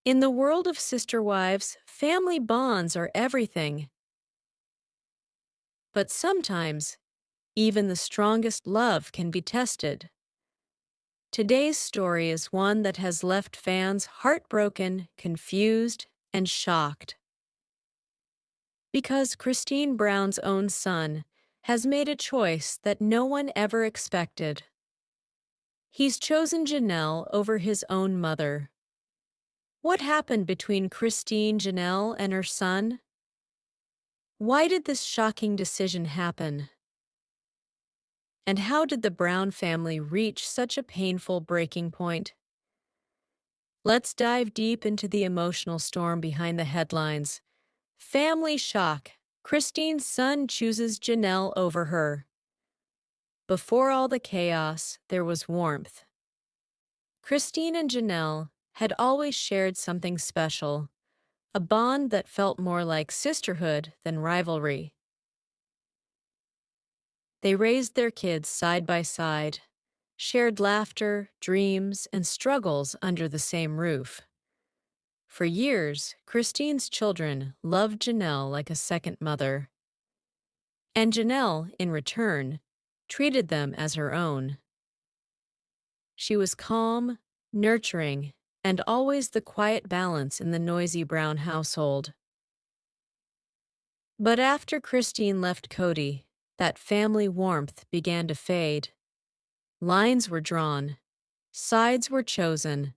In the world of sister wives, family bonds are everything. But sometimes, even the strongest love can be tested. Today's story is one that has left fans heartbroken, confused, and shocked. Because Christine Brown's own son has made a choice that no one ever expected. He's chosen Janelle over his own mother. What happened between Christine, Janelle, and her son? Why did this shocking decision happen? And how did the Brown family reach such a painful breaking point? Let's dive deep into the emotional storm behind the headlines. Family shock. Christine's son chooses Janelle over her. Before all the chaos, there was warmth. Christine and Janelle had always shared something special, a bond that felt more like sisterhood than rivalry. They raised their kids side by side, shared laughter, dreams, and struggles under the same roof. For years, Christine's children loved Janelle like a second mother. And Janelle, in return, treated them as her own. She was calm, nurturing, and always the quiet balance in the noisy Brown household. But after Christine left Kody, that family warmth began to fade. Lines were drawn, sides were chosen,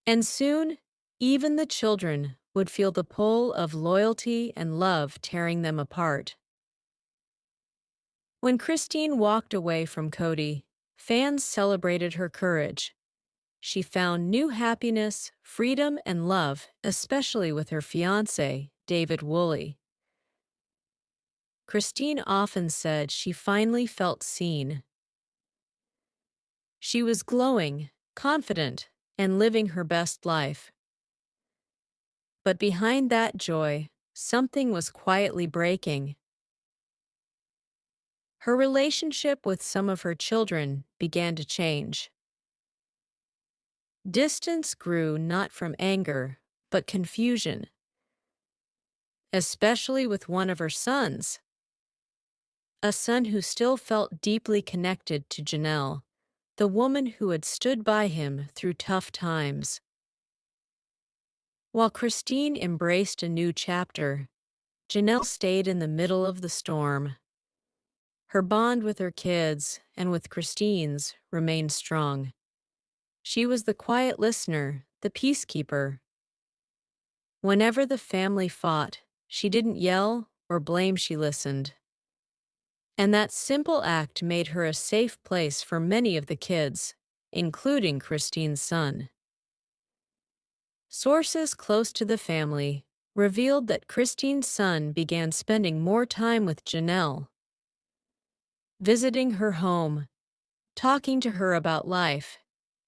and soon, even the children would feel the pull of loyalty and love tearing them apart. When Christine walked away from Kody, fans celebrated her courage. She found new happiness, freedom, and love, especially with her fiancé, David Woolley. Christine often said she finally felt seen. She was glowing, confident, and living her best life. But behind that joy, something was quietly breaking. Her relationship with some of her children began to change. Distance grew not from anger, but confusion, especially with one of her sons, a son who still felt deeply connected to Janelle, the woman who had stood by him through tough times. While Christine embraced a new chapter, Janelle stayed in the middle of the storm. Her bond with her kids and with Christine's remained strong. She was the quiet listener, the peacekeeper. Whenever the family fought, she didn't yell or blame, she listened. And that simple act made her a safe place for many of the kids, including Christine's son. Sources close to the family revealed that Christine's son began spending more time with Janelle, visiting her home, talking to her about life,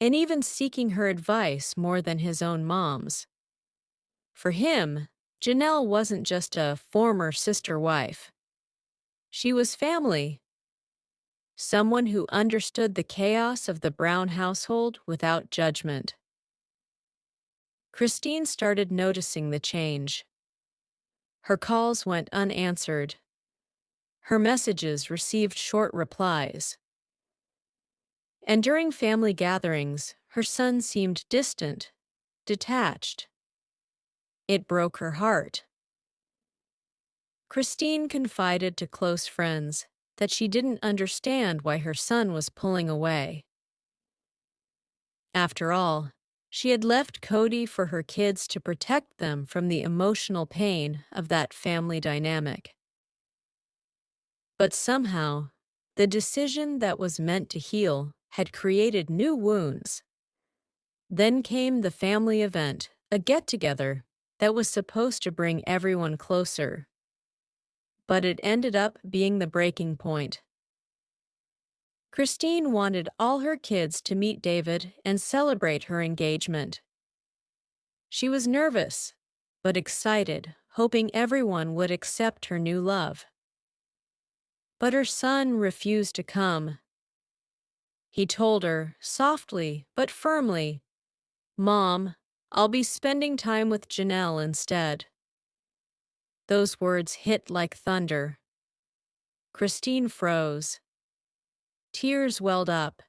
and even seeking her advice more than his own mom's. For him, Janelle wasn't just a former sister wife. She was family. Someone who understood the chaos of the Brown household without judgment. Christine started noticing the change. Her calls went unanswered. Her messages received short replies. And during family gatherings, her son seemed distant, detached. It broke her heart. Christine confided to close friends that she didn't understand why her son was pulling away. After all, she had left Kody for her kids to protect them from the emotional pain of that family dynamic. But somehow, the decision that was meant to heal had created new wounds. Then came the family event, a get-together that was supposed to bring everyone closer. But it ended up being the breaking point. Christine wanted all her kids to meet David and celebrate her engagement. She was nervous, but excited, hoping everyone would accept her new love. But her son refused to come. He told her, softly but firmly, "Mom, I'll be spending time with Janelle instead. Those words hit like thunder. Christine froze. Tears welled up.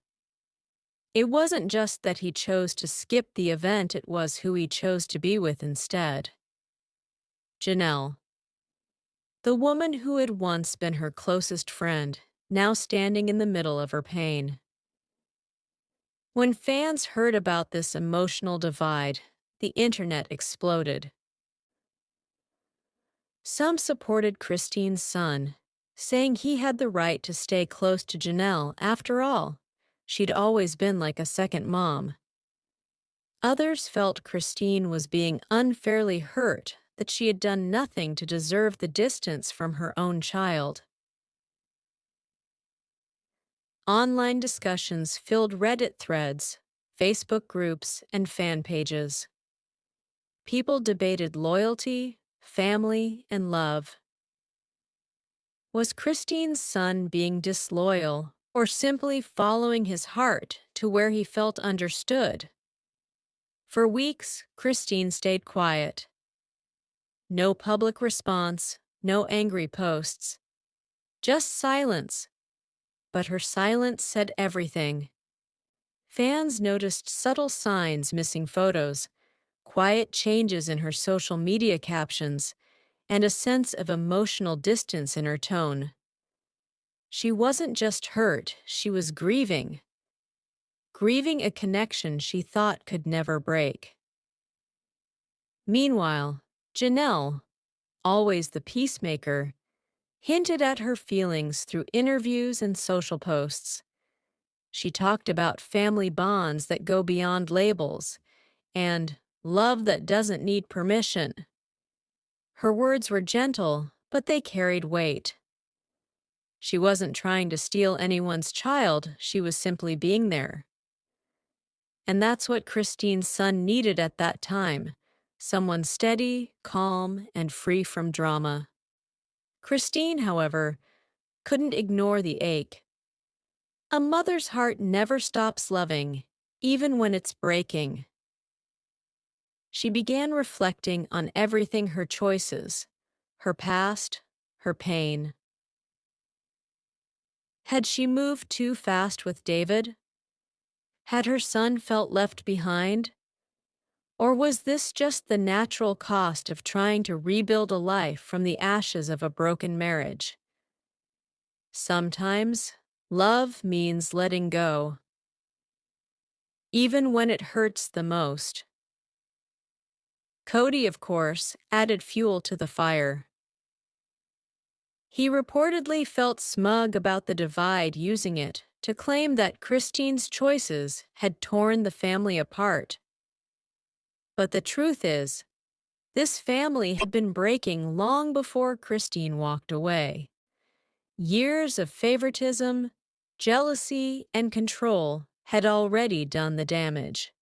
It wasn't just that he chose to skip the event, it was who he chose to be with instead. Janelle. The woman who had once been her closest friend, now standing in the middle of her pain. When fans heard about this emotional divide, the internet exploded. Some supported Christine's son, saying he had the right to stay close to Janelle. After all, she'd always been like a second mom. Others felt Christine was being unfairly hurt, that she had done nothing to deserve the distance from her own child. Online discussions filled Reddit threads, Facebook groups, and fan pages. People debated loyalty, family, and love. Was Christine's son being disloyal or simply following his heart to where he felt understood? For weeks, Christine stayed quiet. No public response, no angry posts. Just silence. But her silence said everything. Fans noticed subtle signs: missing photos, quiet changes in her social media captions, and a sense of emotional distance in her tone. She wasn't just hurt, she was grieving. Grieving a connection she thought could never break. Meanwhile, Janelle, always the peacemaker, hinted at her feelings through interviews and social posts. She talked about family bonds that go beyond labels and love that doesn't need permission. Her words were gentle, but they carried weight. She wasn't trying to steal anyone's child, she was simply being there. And that's what Christine's son needed at that time: someone steady, calm, and free from drama. Christine, however, couldn't ignore the ache. A mother's heart never stops loving, even when it's breaking. She began reflecting on everything: her choices, her past, her pain. Had she moved too fast with David? Had her son felt left behind? Or was this just the natural cost of trying to rebuild a life from the ashes of a broken marriage? Sometimes, love means letting go, even when it hurts the most. Kody, of course, added fuel to the fire. He reportedly felt smug about the divide, using it to claim that Christine's choices had torn the family apart. But the truth is, this family had been breaking long before Christine walked away. Years of favoritism, jealousy, and control had already done the damage.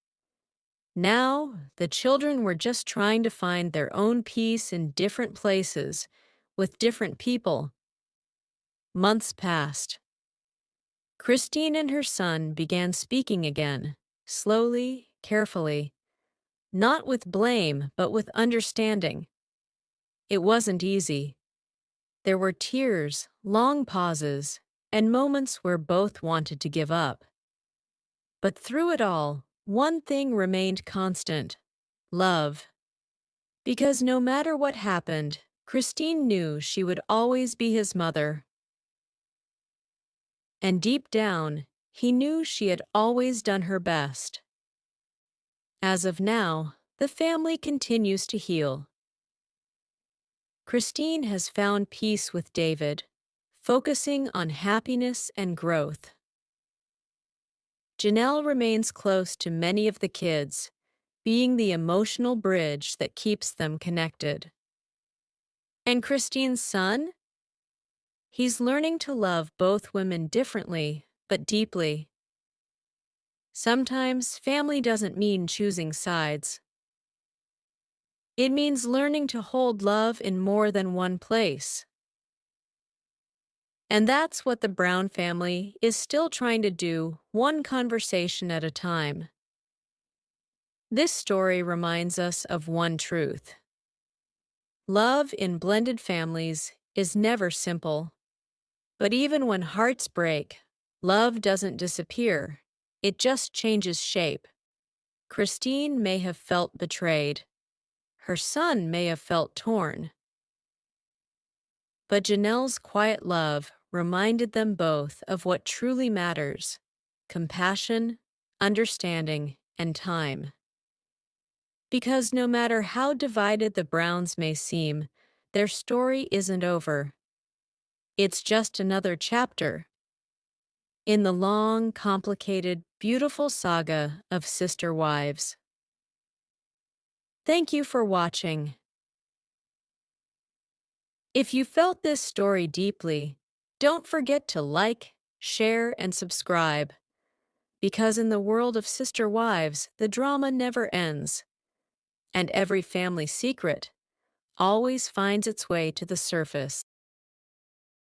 Now, the children were just trying to find their own peace in different places, with different people. Months passed. Christine and her son began speaking again, slowly, carefully. Not with blame, but with understanding. It wasn't easy. There were tears, long pauses, and moments where both wanted to give up. But through it all, one thing remained constant: love. Because no matter what happened, Christine knew she would always be his mother. And deep down, he knew she had always done her best. As of now, the family continues to heal. Christine has found peace with David, focusing on happiness and growth. Janelle remains close to many of the kids, being the emotional bridge that keeps them connected. And Christine's son? He's learning to love both women differently, but deeply. Sometimes family doesn't mean choosing sides. It means learning to hold love in more than one place. And that's what the Brown family is still trying to do, one conversation at a time. This story reminds us of one truth. Love in blended families is never simple. But even when hearts break, love doesn't disappear. It just changes shape. Christine may have felt betrayed. Her son may have felt torn. But Janelle's quiet love reminded them both of what truly matters: compassion, understanding, and time. Because no matter how divided the Browns may seem, their story isn't over. It's just another chapter in the long, complicated, beautiful saga of sister wives. Thank you for watching. If you felt this story deeply, don't forget to like, share, and subscribe. Because in the world of sister wives, the drama never ends, and every family secret always finds its way to the surface.